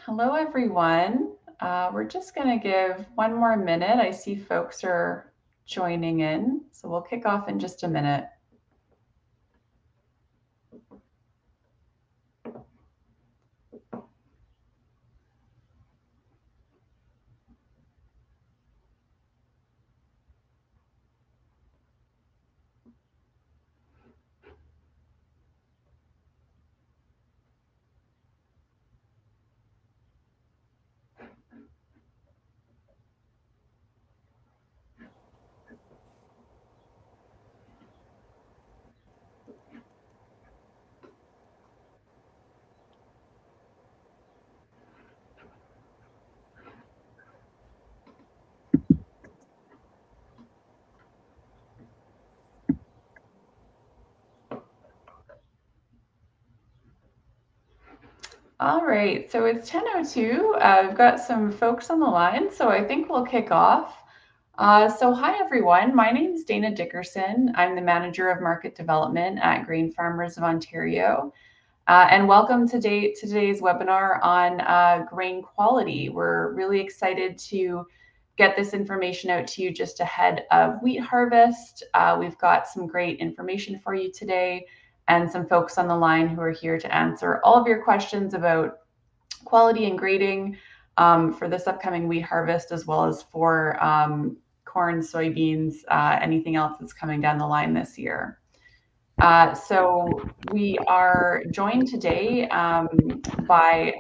Hello, everyone. We're just going to give one more minute. I see folks are joining in, so we'll kick off in just a minute. All right, so it's 10:02. We've got some folks on the line, so I think we'll kick off. So hi, everyone. My name is Dana Dickerson. I'm the Manager of Market Development at Grain Farmers of Ontario. And welcome to today's webinar on grain quality. We're really excited to get this information out to you just ahead of wheat harvest. We've got some great information for you today and some folks on the line who are here to answer all of your questions about quality and grading for this upcoming wheat harvest, as well as for corn, soybeans, anything else that's coming down the line this year. So we are joined today by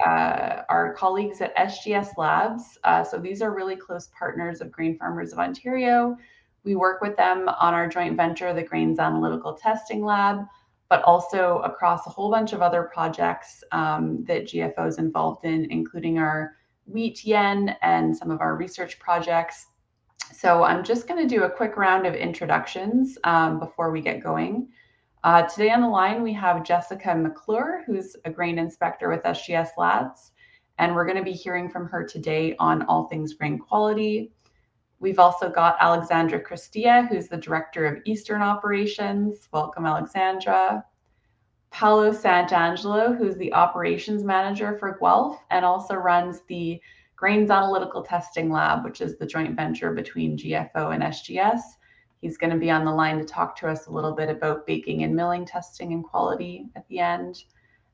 our colleagues at SGS Labs. So these are really close partners of Grain Farmers of Ontario. We work with them on our joint venture, the Grains Analytical Testing Lab, but also across a whole bunch of other projects that GFO is involved in, including our wheat yen and some of our research projects. So I'm just going to do a quick round of introductions before we get going. Today on the line, we have Jessica McClure, who's a grain inspector with SGS Labs, and we're going to be hearing from her today on all things grain quality. We've also got Alexandra Cristia, who's the Director of Eastern Operations. Welcome, Alexandra. Paolo Sant'Angelo, who's the Operations Manager for Guelph and also runs the Grains Analytical Testing Lab, which is the joint venture between GFO and SGS. He's going to be on the line to talk to us a little bit about baking and milling testing and quality at the end.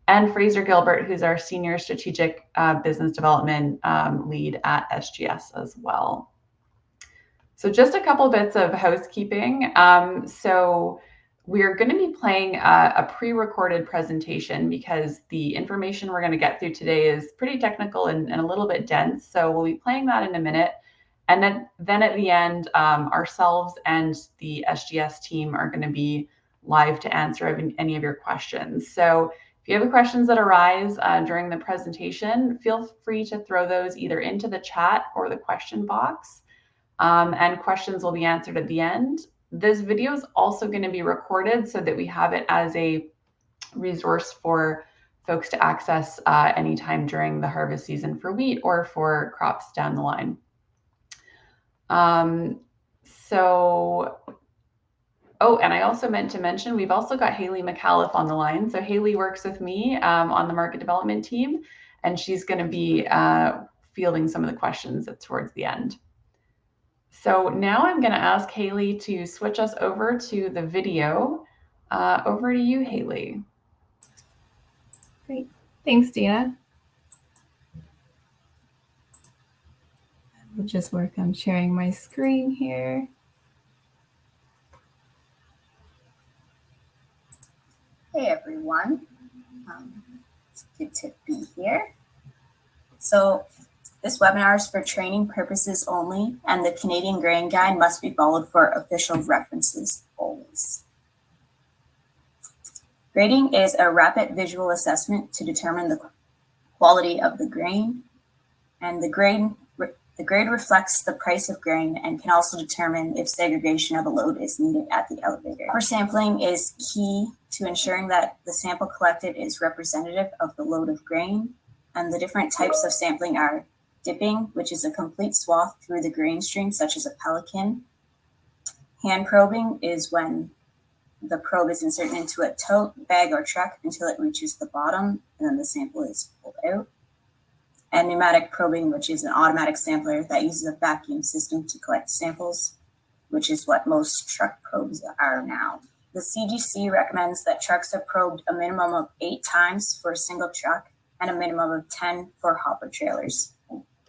And Fraser Gilbert, who's our Senior Strategic Business Development Lead at SGS as well. So just a couple bits of housekeeping. So we're going to be playing a pre-recorded presentation because the information we're going to get through today is pretty technical and a little bit dense. So we'll be playing that in a minute. And then at the end, ourselves and the SGS team are going to be live to answer any of your questions. So if you have questions that arise during the presentation, feel free to throw those either into the chat or the question box. And questions will be answered at the end. This video is also going to be recorded so that we have it as a resource for folks to access anytime during the harvest season for wheat or for crops down the line. And I also meant to mention, we've also got Haley McAuliffe on the line. So Haley works with me on the market development team, and she's going to be fielding some of the questions towards the end. So now I'm going to ask Haley to switch us over to the video. Over to you, Haley. Great. Thanks, Dana. We'll just work on sharing my screen here. Hey, everyone. It's good to be here. So this webinar is for training purposes only, and the Canadian Grain Guide must be followed for official references always. Grading is a rapid visual assessment to determine the quality of the grain, and the grade reflects the price of grain and can also determine if segregation of a load is needed at the elevator. Proper sampling is key to ensuring that the sample collected is representative of the load of grain, and the different types of sampling are dipping, which is a complete swath through the grain stream, such as a pelican. Hand probing is when the probe is inserted into a tote, bag, or truck until it reaches the bottom, and then the sample is pulled out. and pneumatic probing, which is an automatic sampler that uses a vacuum system to collect samples, which is what most truck probes are now. The CGC recommends that trucks are probed a minimum of 8 times for a single truck and a minimum of 10 for hopper trailers.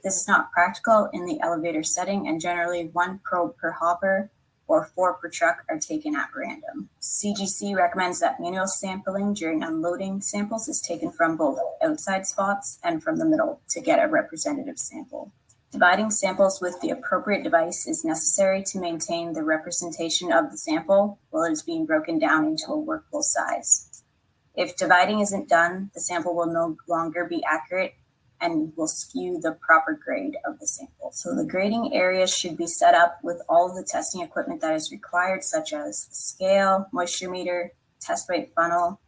This is not practical in the elevator setting, and generally 1 probe per hopper or 4 per truck are taken at random. CGC recommends that manual sampling during unloading samples is taken from both outside spots and from the middle to get a representative sample. Dividing samples with the appropriate device is necessary to maintain the representation of the sample while it is being broken down into a workable size. If dividing isn't done, the sample will no longer be accurate and will skew the proper grade of the sample. So the grading area should be set up with all of the testing equipment that is required, such as scale, moisture meter, test weight funnel.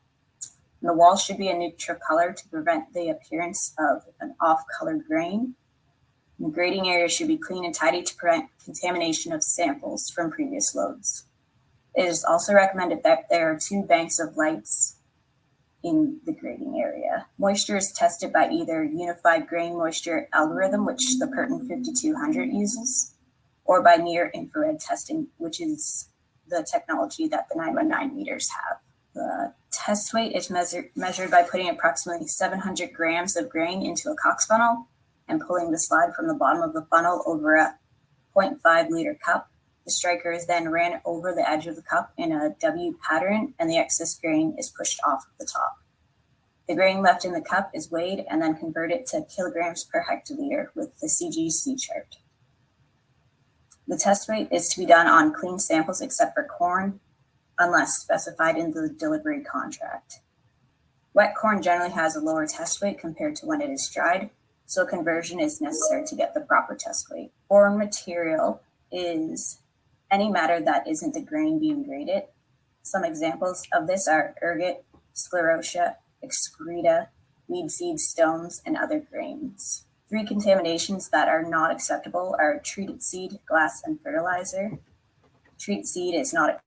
And the wall should be a neutral color to prevent the appearance of an off-colored grain. The grading area should be clean and tidy to prevent contamination of samples from previous loads. It is also recommended that there are 2 banks of lights in the grading area. Moisture is tested by either unified grain moisture algorithm, which the Perton 5200 uses, or by near infrared testing, which is the technology that the 919 meters have. The test weight is measured by putting approximately 700 grams of grain into a Cox funnel and pulling the slide from the bottom of the funnel over a 0.5 liter cup. The striker is then ran over the edge of the cup in a W pattern, and the excess grain is pushed off of the top. The grain left in the cup is weighed and then converted to kilograms per hectoliter with the CGC chart. The test weight is to be done on clean samples except for corn, unless specified in the delivery contract. Wet corn generally has a lower test weight compared to when it is dried, so conversion is necessary to get the proper test weight. Foreign material is any matter that isn't the grain being graded. Some examples of this are ergot, sclerotia, excreta, weed seed, stones, and other grains. 3 contaminations that are not acceptable are treated seed, glass, and fertilizer. Treated seed is not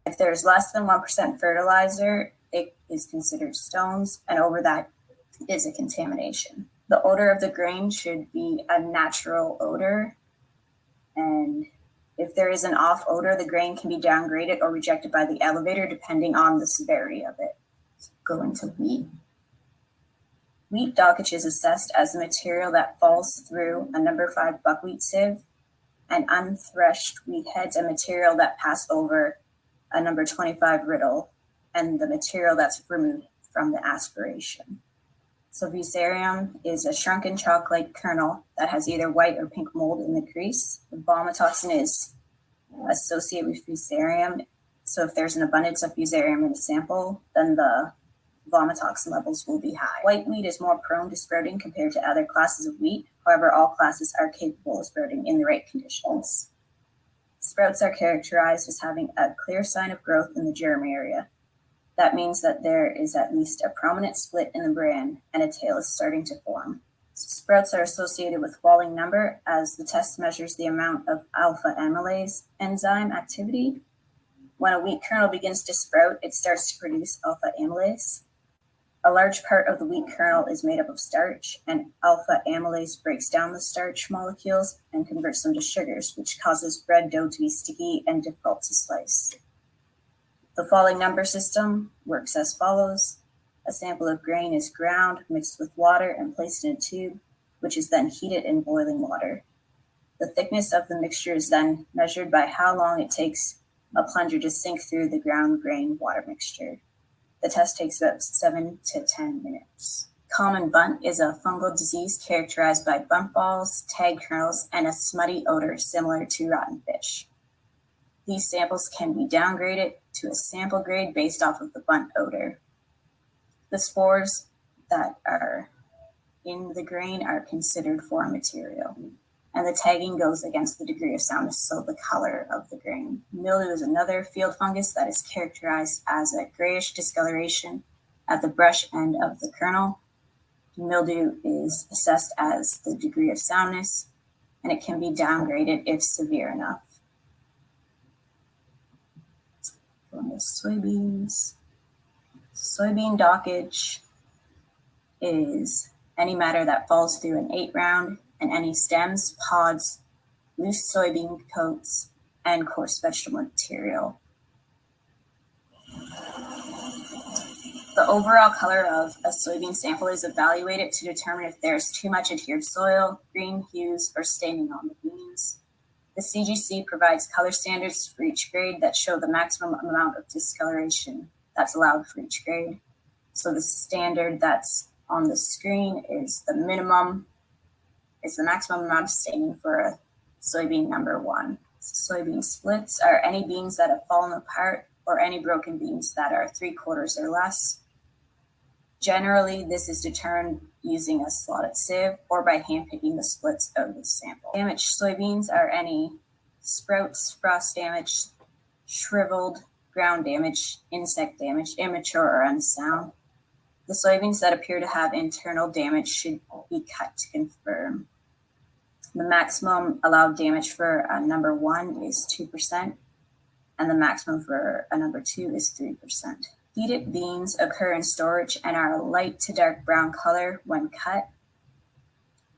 If there's less than 1% fertilizer, it is considered stones, and over that is a contamination. The odor of the grain should be a natural odor, and if there is an off odor, the grain can be downgraded or rejected by the elevator depending on the severity of it. So go into wheat. Wheat dockage is assessed as the material that falls through a number 5 buckwheat sieve, and unthreshed wheat heads a material that pass over a number 25 riddle, and the material that's removed from the aspiration. So FUSARIUM is a shrunken chalk-like kernel that has either white or pink mold in the crease. The VOMITOXIN is associated with FUSARIUM. So if there's an abundance of FUSARIUM in a sample, then the VOMITOXIN levels will be high. White wheat is more prone to sprouting compared to other classes of wheat. However, all classes are capable of sprouting in the right conditions. Sprouts are characterized as having a clear sign of growth in the germ area. That means that there is at least a prominent split in the bran and a tail is starting to form. Sprouts are associated with falling number as the test measures the amount of alpha amylase enzyme activity. When a wheat kernel begins to sprout, it starts to produce alpha amylase. A large part of the wheat kernel is made up of starch, and alpha amylase breaks down the starch molecules and converts them to sugars, which causes bread dough to be sticky and difficult to slice. The falling number system works as follows. A sample of grain is ground, mixed with water, and placed in a tube, which is then heated in boiling water. The thickness of the mixture is then measured by how long it takes a plunger to sink through the ground grain water mixture. The test takes about 7 to 10 minutes. Common bunt is a fungal disease characterized by bunt balls, tag kernels, and a smutty odor similar to rotten fish. These samples can be downgraded to a sample grade based off of the bunt odor. The spores that are in the grain are considered foreign material, and the tagging goes against the degree of soundness, so the color of the grain. Mildew is another field fungus that is characterized as a grayish discoloration at the brush end of the kernel. Mildew is assessed as the degree of soundness, and it can be downgraded if severe enough. Going to soybeans. Soybean dockage is any matter that falls through an 8 round and any stems, pods, loose soybean coats, and coarse vegetable material. The overall color of a soybean sample is evaluated to determine if there's too much adhered soil, green hues, or staining on the beans. The CGC provides color standards for each grade that show the maximum amount of discoloration that's allowed for each grade. So the standard that's on the screen is the maximum amount of staining for a soybean number 1. Soybean splits are any beans that have fallen apart or any broken beans that are 3/4 or less. Generally, this is determined using a slotted sieve or by hand-picking the splits out of the sample. Damaged soybeans are any sprouts, frost damage, shriveled, ground damage, insect damage, immature or unsound. The soybeans that appear to have internal damage should be cut to confirm. The maximum allowed damage for a number 1 is 2%, and the maximum for a number 2 is 3%. Heated beans occur in storage and are a light to dark brown color when cut.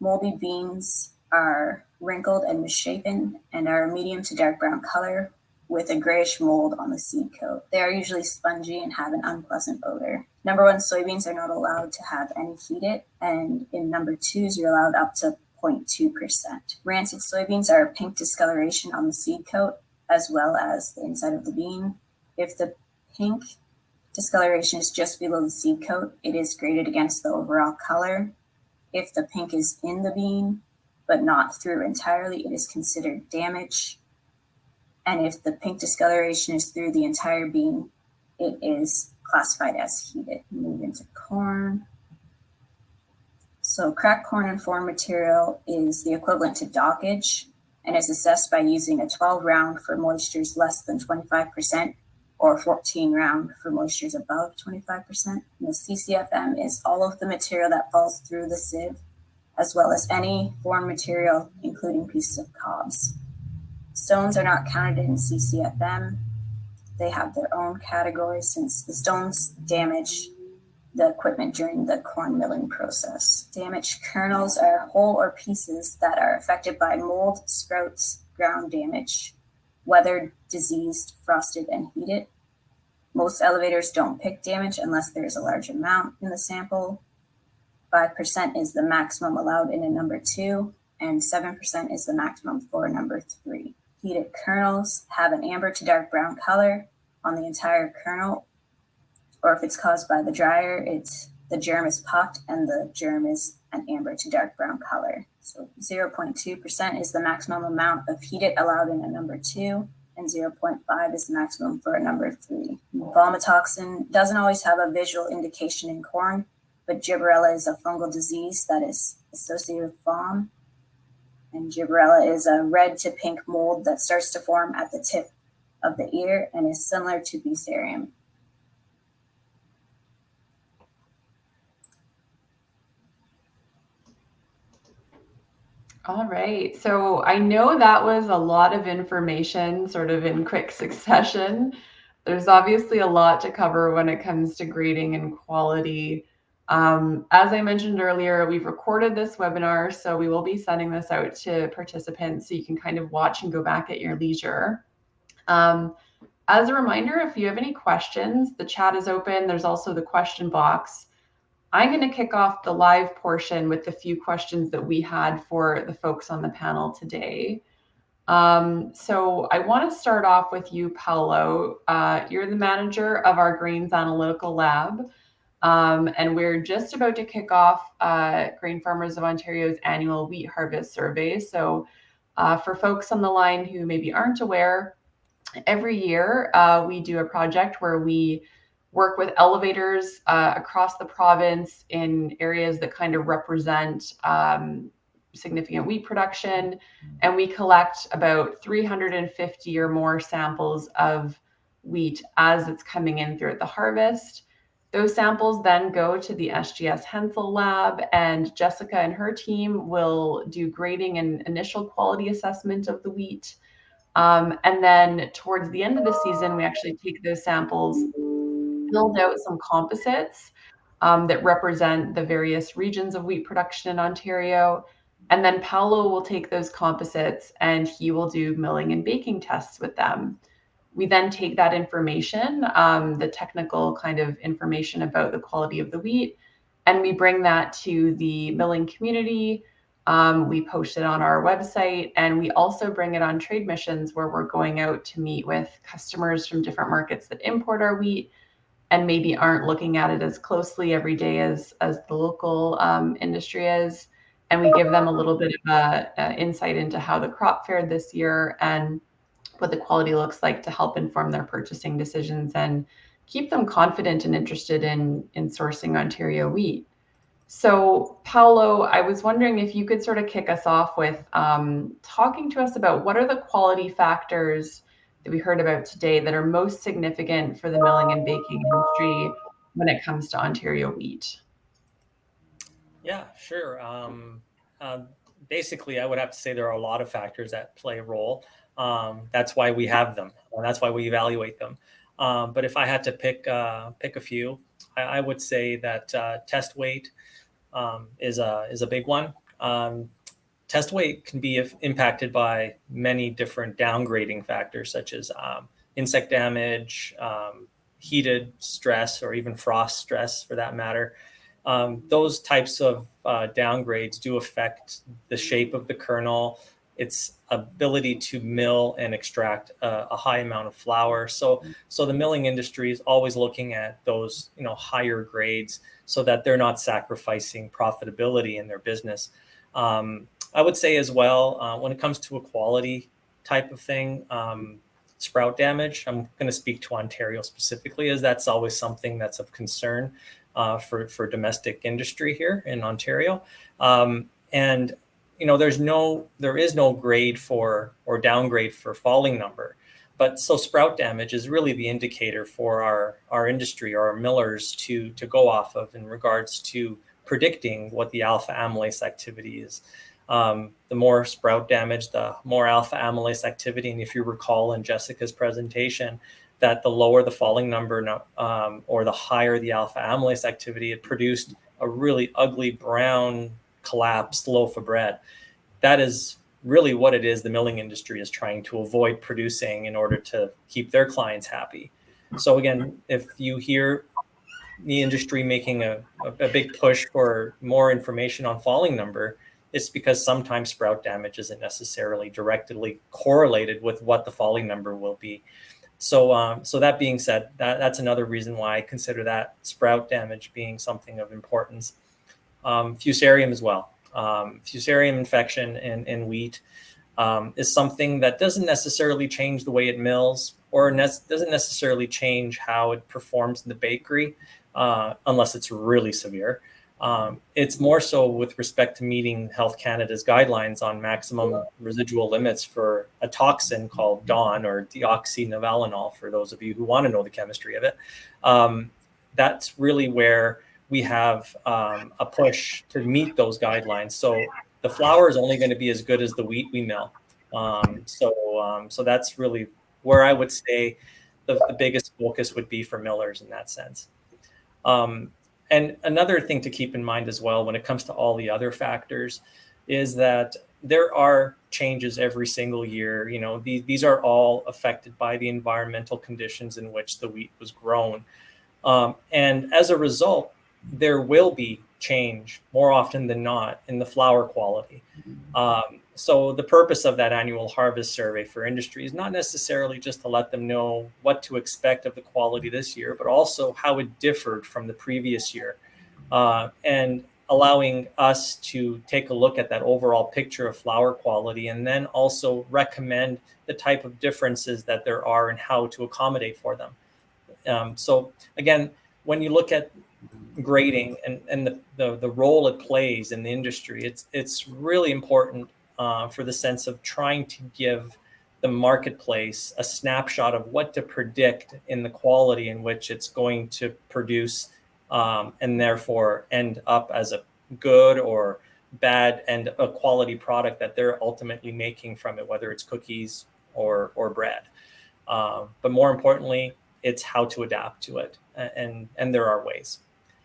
Moldy beans are wrinkled and misshapen and are a medium to dark brown color with a grayish mold on the seed coat. They are usually spongy and have an unpleasant odor. Number 1 soybeans are not allowed to have any heated, and in number 2s, you're allowed up to 0.2%. Rancid soybeans are a pink discoloration on the seed coat as well as the inside of the bean. If the pink discoloration is just below the seed coat, it is graded against the overall color. If the pink is in the bean but not through entirely, it is considered damage. And if the pink discoloration is through the entire bean, it is classified as heated. Move into corn. So cracked corn and foreign material is the equivalent to dockage and is assessed by using a 12 round for moistures less than 25% or 14 round for moistures above 25%. And the CCFM is all of the material that falls through the sieve, as well as any foreign material, including pieces of cobs. Stones are not counted in CCFM. They have their own category since the stones damage the equipment during the corn milling process. Damaged kernels are whole or pieces that are affected by mold, sprouts, ground damage, weathered, diseased, frosted, and heated. Most elevators don't pick damage unless there's a large amount in the sample. 5% is the maximum allowed in a number 2, and 7% is the maximum for a number 3. Heated kernels have an amber to dark brown color on the entire kernel, or if it's caused by the dryer, the germ is puffed and the germ is an amber to dark brown color. So 0.2% is the maximum amount of heated allowed in a number 2, and 0.5 is the maximum for a number 3. VOMITOXIN doesn't always have a visual indication in corn, but gibberella is a fungal disease that is associated with vom. And gibberella is a red to pink mold that starts to form at the tip of the ear and is similar to FUSARIUM. All right, so I know that was a lot of information sort of in quick succession. There's obviously a lot to cover when it comes to grading and quality. As I mentioned earlier, we've recorded this webinar, so we will be sending this out to participants so you can kind of watch and go back at your leisure. As a reminder, if you have any questions, the chat is open. There's also the question box. I'm going to kick off the live portion with the few questions that we had for the folks on the panel today. So I want to start off with you, Paolo. You're the manager of our Grains Analytical Lab, and we're just about to kick off Grain Farmers of Ontario's annual wheat harvest survey. So for folks on the line who maybe aren't aware, every year we do a project where we work with elevators across the province in areas that kind of represent significant wheat production. And we collect about 350 or more samples of wheat as it's coming in throughout the harvest. Those samples then go to the SGS Hensel lab, and Jessica and her team will do grading and initial quality assessment of the wheat. And then towards the end of the season, we actually take those samples, build out some composites that represent the various regions of wheat production in Ontario. And then Paolo will take those composites and he will do milling and baking tests with them. We then take that information, the technical kind of information about the quality of the wheat, and we bring that to the milling community. We post it on our website, and we also bring it on trade missions where we're going out to meet with customers from different markets that import our wheat and maybe aren't looking at it as closely every day as the local industry is. And we give them a little bit of a insight into how the crop fared this year and what the quality looks like to help inform their purchasing decisions and keep them confident and interested in sourcing Ontario wheat. So, Paolo, I was wondering if you could sort of kick us off with talking to us about what are the quality factors that we heard about today that are most significant for the milling and baking industry when it comes to Ontario wheat? Yeah, sure. Basically, I would have to say there are a lot of factors that play a role. That's why we have them, and that's why we evaluate them. But if I had to pick a few, I would say that test weight is a big one. Test weight can be impacted by many different downgrading factors, such as insect damage, heated stress, or even frost stress for that matter. Those types of downgrades do affect the shape of the kernel, its ability to mill and extract a high amount of flour. So the milling industry is always looking at those, higher grades so that they're not sacrificing profitability in their business. I would say as well, when it comes to a quality type of thing, sprout damage, I'm going to speak to Ontario specifically, as that's always something that's of concern for domestic industry here in Ontario. And there is no grade for or downgrade for falling number, but so sprout damage is really the indicator for our industry or our millers to go off of in regards to predicting what the alpha amylase activity is. The more sprout damage, the more alpha amylase activity. And if you recall in Jessica's presentation, that the lower the falling number or the higher the alpha amylase activity, it produced a really ugly brown collapsed loaf of bread. That is really what it is the milling industry is trying to avoid producing in order to keep their clients happy. So again, if you hear the industry making a big push for more information on falling number, it's because sometimes sprout damage isn't necessarily directly correlated with what the falling number will be. So that being said, that's another reason why I consider that sprout damage being something of importance. Fusarium as well. Fusarium infection in wheat is something that doesn't necessarily change the way it mills or doesn't necessarily change how it performs in the bakery unless it's really severe. It's more so with respect to meeting Health Canada's guidelines on maximum residual limits for a toxin called DON, or deoxynivalenol, for those of you who want to know the chemistry of it. That's really where we have a push to meet those guidelines. So the flour is only going to be as good as the wheat we mill. So that's really where I would say the biggest focus would be for millers in that sense. And another thing to keep in mind as well when it comes to all the other factors is that there are changes every single year. These are all affected by the environmental conditions in which the wheat was grown. And as a result, there will be change more often than not in the flour quality. So the purpose of that annual harvest survey for industry is not necessarily just to let them know what to expect of the quality this year, but also how it differed from the previous year, and allowing us to take a look at that overall picture of flour quality and then also recommend the type of differences that there are and how to accommodate for them. So again, when you look at grading and the role it plays in the industry, it's really important for the sense of trying to give the marketplace a snapshot of what to predict in the quality in which it's going to produce, and therefore end up as a good or bad and a quality product that they're ultimately making from it, whether it's cookies, or bread. But more importantly, it's how to adapt to it, and there are ways.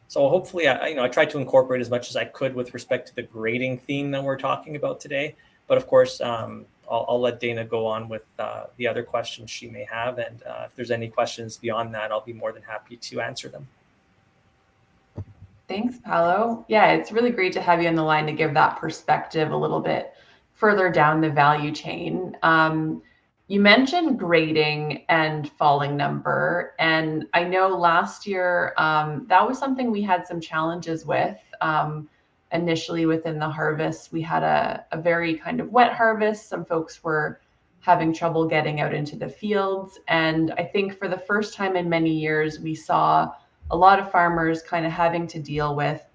So hopefully, I tried to incorporate as much as I could with respect to the grading theme that we're talking about today. But of course, I'll let Dana go on with the other questions she may have, and if there's any questions beyond that, I'll be more than happy to answer them. Thanks, Paolo. Yeah, it's really great to have you on the line to give that perspective a little bit further down the value chain. You mentioned grading and falling number, and I know last year that was something we had some challenges with. Initially within the harvest, we had a very kind of wet harvest. Some folks were having trouble getting out into the fields, and I think for the first time in many years, we saw a lot of farmers kind of having to deal with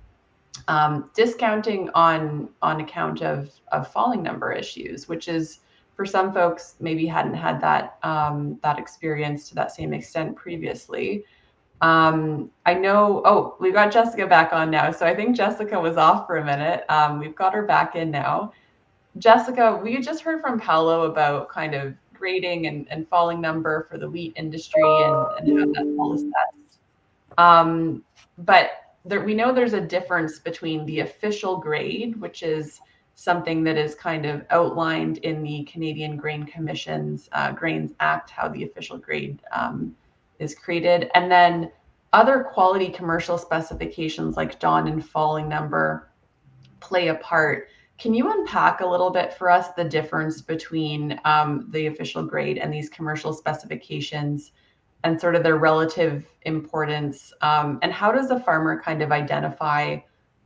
discounting on account of falling number issues, which is, for some folks, maybe hadn't had that experience to that same extent previously. I know, we've got Jessica back on now. So I think Jessica was off for a minute. We've got her back in now. Jessica, we just heard from Paolo about kind of grading and falling number for the wheat industry and how that's all assessed. But we know there's a difference between the official grade, which is something that is kind of outlined in the Canadian Grain Commission's Grains Act, how the official grade is created, and then other quality commercial specifications like dawn and falling number play a part. Can you unpack a little bit for us the difference between the official grade and these commercial specifications and sort of their relative importance? And how does a farmer kind of identify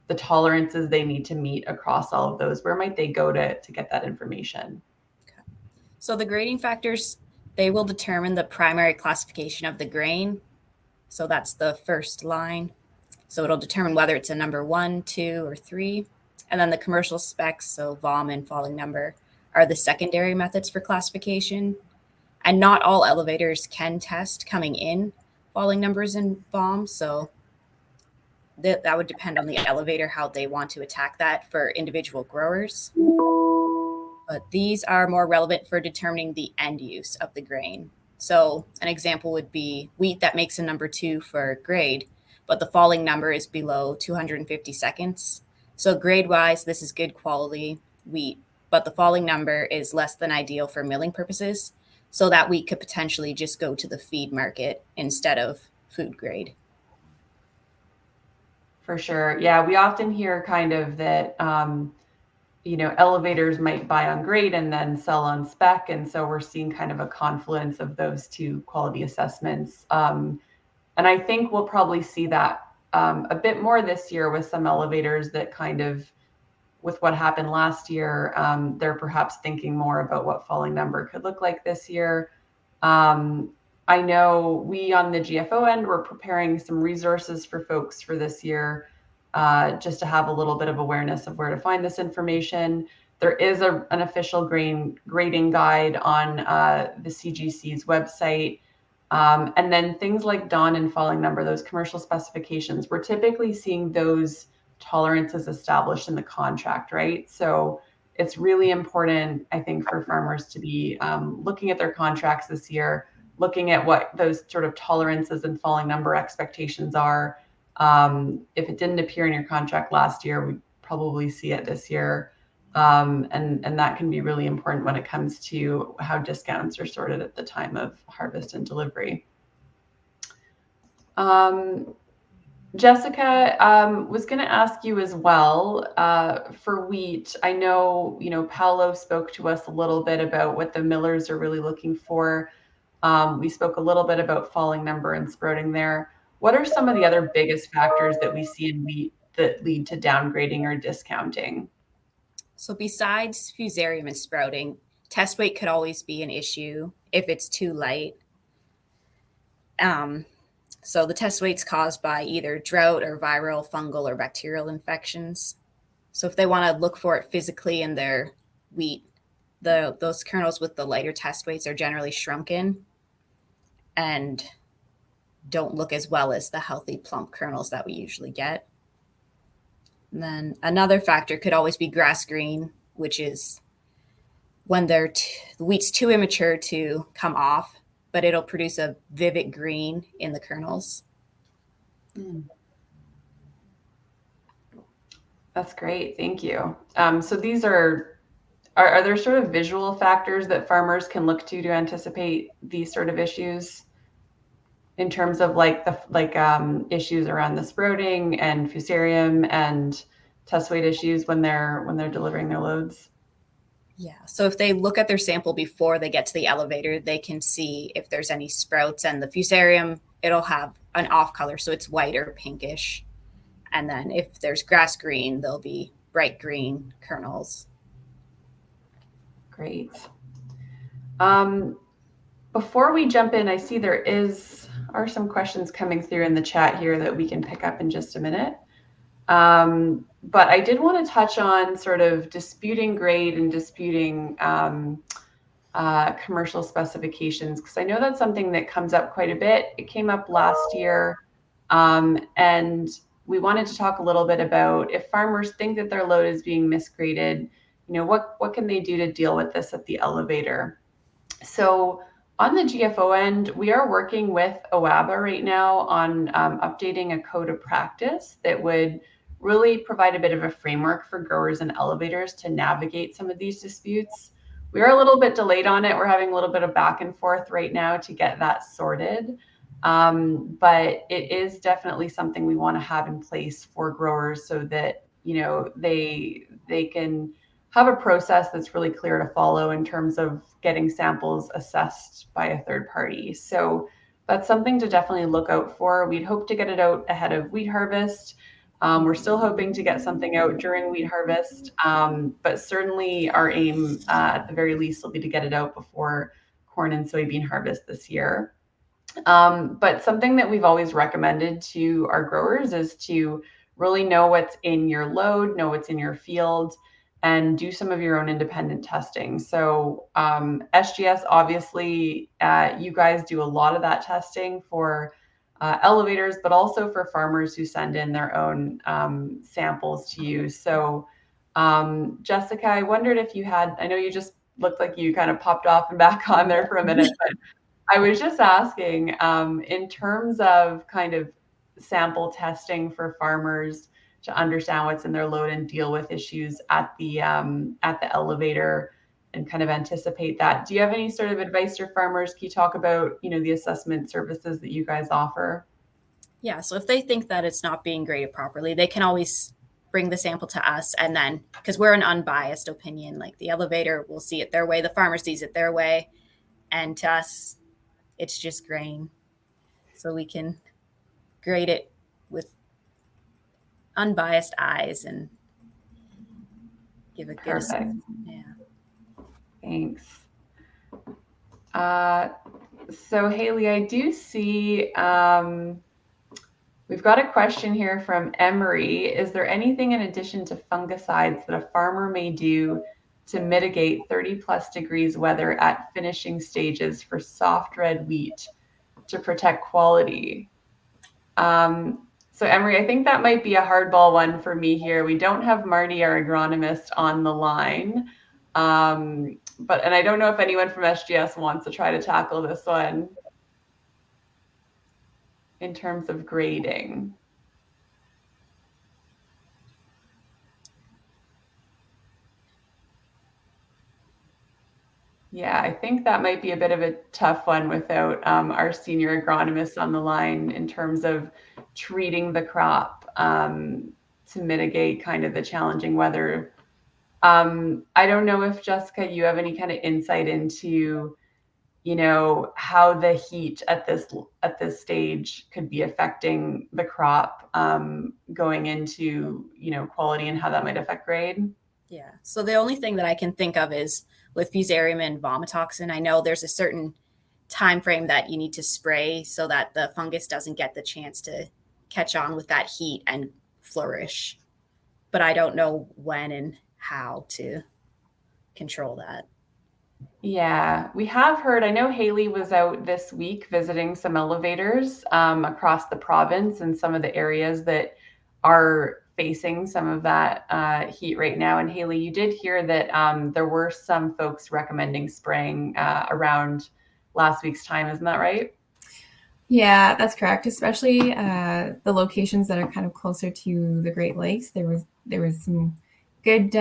the tolerances they need to meet across all of those? Where might they go to get that information? Okay. So the grading factors, they will determine the primary classification of the grain. So that's the first line. So it'll determine whether it's a number 1, 2, or 3. And then the commercial specs, so VOM and falling number, are the secondary methods for classification. And not all elevators can test coming in falling numbers and VOM. So that would depend on the elevator, how they want to attack that for individual growers. But these are more relevant for determining the end use of the grain. So an example would be wheat that makes a number 2 for grade, but the falling number is below 250 seconds. So grade-wise, this is good quality wheat, but the falling number is less than ideal for milling purposes. So that wheat could potentially just go to the feed market instead of food grade. For sure. Yeah, we often hear kind of that, elevators might buy on grade and then sell on spec. And so we're seeing kind of a confluence of those two quality assessments. And I think we'll probably see that a bit more this year with some elevators that kind of, with what happened last year, they're perhaps thinking more about what falling number could look like this year. I know we on the GFO end, we're preparing some resources for folks for this year, just to have a little bit of awareness of where to find this information. There is an official grain grading guide on the CGC's website. And then things like dawn and falling number, those commercial specifications, we're typically seeing those tolerances established in the contract, right? So it's really important, I think, for farmers to be looking at their contracts this year, looking at what those sort of tolerances and falling number expectations are. If it didn't appear in your contract last year, we probably see it this year. And that can be really important when it comes to how discounts are sorted at the time of harvest and delivery. Jessica, was going to ask you as well, for wheat. I know, Paolo spoke to us a little bit about what the millers are really looking for. We spoke a little bit about falling number and sprouting there. What are some of the other biggest factors that we see in wheat that lead to downgrading or discounting? So besides fusarium and sprouting, test weight could always be an issue if it's too light. So the test weight's caused by either drought or viral, fungal, or bacterial infections. So if they want to look for it physically in their wheat, those kernels with the lighter test weights are generally shrunken and don't look as well as the healthy plump kernels that we usually get. And then another factor could always be grass green, which is when the wheat's too immature to come off, but it'll produce a vivid green in the kernels. That's great. Thank you. So these are there sort of visual factors that farmers can look to anticipate these sort of issues in terms of like issues around the sprouting and fusarium and test weight issues when they're delivering their loads? Yeah. So if they look at their sample before they get to the elevator, they can see if there's any sprouts, and the fusarium, it'll have an off color. So it's white or pinkish. And then if there's grass green, there'll be bright green kernels. Great. Before we jump in, I see there are some questions coming through in the chat here that we can pick up in just a minute. But I did want to touch on sort of disputing grade and disputing commercial specifications, because I know that's something that comes up quite a bit. It came up last year, and we wanted to talk a little bit about if farmers think that their load is being misgraded, what can they do to deal with this at the elevator? So on the GFO end, we are working with OABA right now on updating a code of practice that would really provide a bit of a framework for growers and elevators to navigate some of these disputes. We are a little bit delayed on it. We're having a little bit of back and forth right now to get that sorted. But it is definitely something we want to have in place for growers so that, they can have a process that's really clear to follow in terms of getting samples assessed by a third party. So that's something to definitely look out for. We'd hope to get it out ahead of wheat harvest. We're still hoping to get something out during wheat harvest, but certainly our aim at the very least will be to get it out before corn and soybean harvest this year. But something that we've always recommended to our growers is to really know what's in your load, know what's in your field, and do some of your own independent testing. So SGS, obviously, you guys do a lot of that testing for elevators, but also for farmers who send in their own samples to you. So Jessica, I wondered if you had, I know you just looked like you kind of popped off and back on there for a minute, but I was just asking, in terms of kind of sample testing for farmers to understand what's in their load and deal with issues at the elevator and kind of anticipate that. Do you have any sort of advice for farmers? Can you talk about, the assessment services that you guys offer? Yeah, so if they think that it's not being graded properly, they can always bring the sample to us, and then, because we're an unbiased opinion, like the elevator will see it their way, the farmer sees it their way, and to us, it's just grain. So we can grade it with unbiased eyes and give a good assessment. Yeah. Thanks. So Haley, I do see we've got a question here from Emery. Is there anything in addition to fungicides that a farmer may do to mitigate 30+ degrees weather at finishing stages for soft red wheat to protect quality? So Emery, I think that might be a hardball one for me here. We don't have Marty, our agronomist, on the line. And I don't know if anyone from SGS wants to try to tackle this one in terms of grading. Yeah, I think that might be a bit of a tough one without our senior agronomist on the line in terms of treating the crop to mitigate kind of the challenging weather. I don't know if, Jessica, you have any kind of insight into, how the heat at this stage could be affecting the crop going into, quality and how that might affect grade? Yeah. So the only thing that I can think of is with fusarium and VOMITOXIN, I know there's a certain time frame that you need to spray so that the fungus doesn't get the chance to catch on with that heat and flourish. But I don't know when and how to control that. Yeah, we have heard, I know Haley was out this week visiting some elevators across the province and some of the areas that are facing some of that heat right now. And Haley, you did hear that there were some folks recommending spraying around last week's time, isn't that right? Yeah, that's correct. Especially the locations that are kind of closer to the Great Lakes. There was some good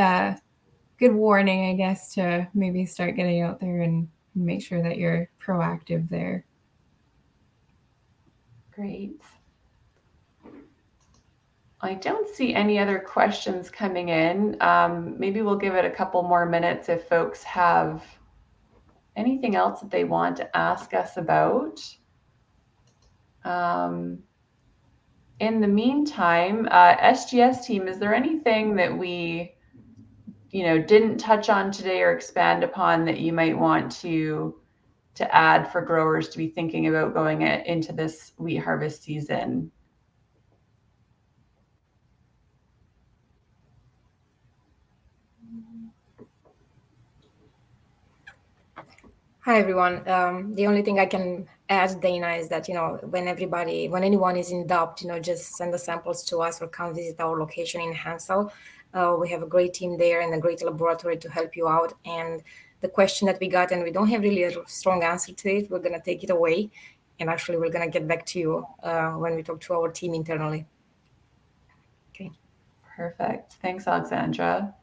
warning, I guess, to maybe start getting out there and make sure that you're proactive there. Great. I don't see any other questions coming in. Maybe we'll give it a couple more minutes if folks have anything else that they want to ask us about. In the meantime, SGS team, is there anything that we, didn't touch on today or expand upon that you might want to add for growers to be thinking about going into this wheat harvest season? Hi, everyone. The only thing I can add, Dana, is that, when anyone is in doubt, just send the samples to us or come visit our location in Hansel. We have a great team there and a great laboratory to help you out. And the question that we got, and we don't have really a strong answer to it, we're going to take it away. And actually, we're going to get back to you when we talk to our team internally. Okay. Perfect. Thanks, Alexandra.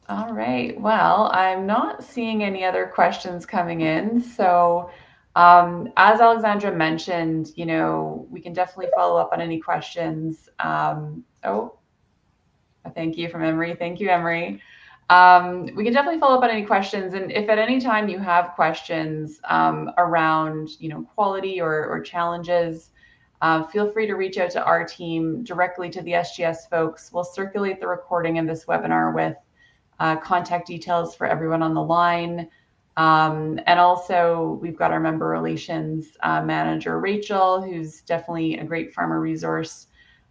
All right. Well, I'm not seeing any other questions coming in. So as Alexandra mentioned, we can definitely follow up on any questions. Thank you from Emery. Thank you, Emery. We can definitely follow up on any questions. And if at any time you have questions around, quality or challenges, feel free to reach out to our team directly to the SGS folks. We'll circulate the recording of this webinar with contact details for everyone on the line. And also we've got our member relations manager, Rachel, who's definitely a great farmer resource.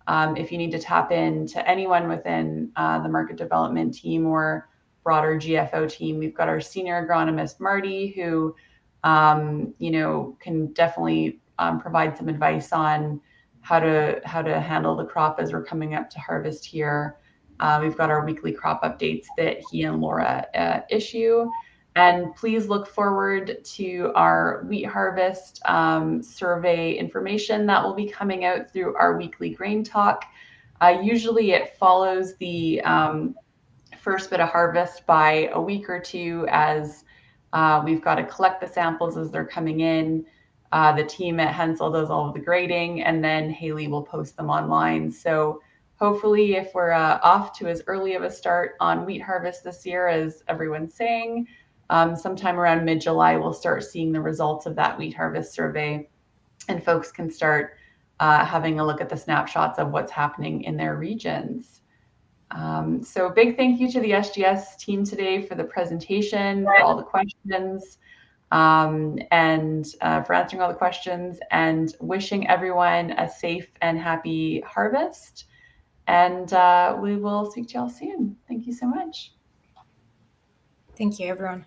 If you need to tap into anyone within the market development team or broader GFO team, we've got our senior agronomist, Marty, who, can definitely provide some advice on how to handle the crop as we're coming up to harvest here. We've got our weekly crop updates that he and Laura issue. And please look forward to our wheat harvest survey information that will be coming out through our weekly GrainTALK. Usually it follows the first bit of harvest by a week or two, as we've got to collect the samples as they're coming in. The team at Hensel does all of the grading, and then Haley will post them online. So hopefully, if we're off to as early of a start on wheat harvest this year as everyone's saying, sometime around mid-July, we'll start seeing the results of that wheat harvest survey, and folks can start having a look at the snapshots of what's happening in their regions. So big thank you to the SGS team today for the presentation, for all the questions, and for answering all the questions, and wishing everyone a safe and happy harvest. And we will speak to y'all soon. Thank you so much. Thank you, everyone.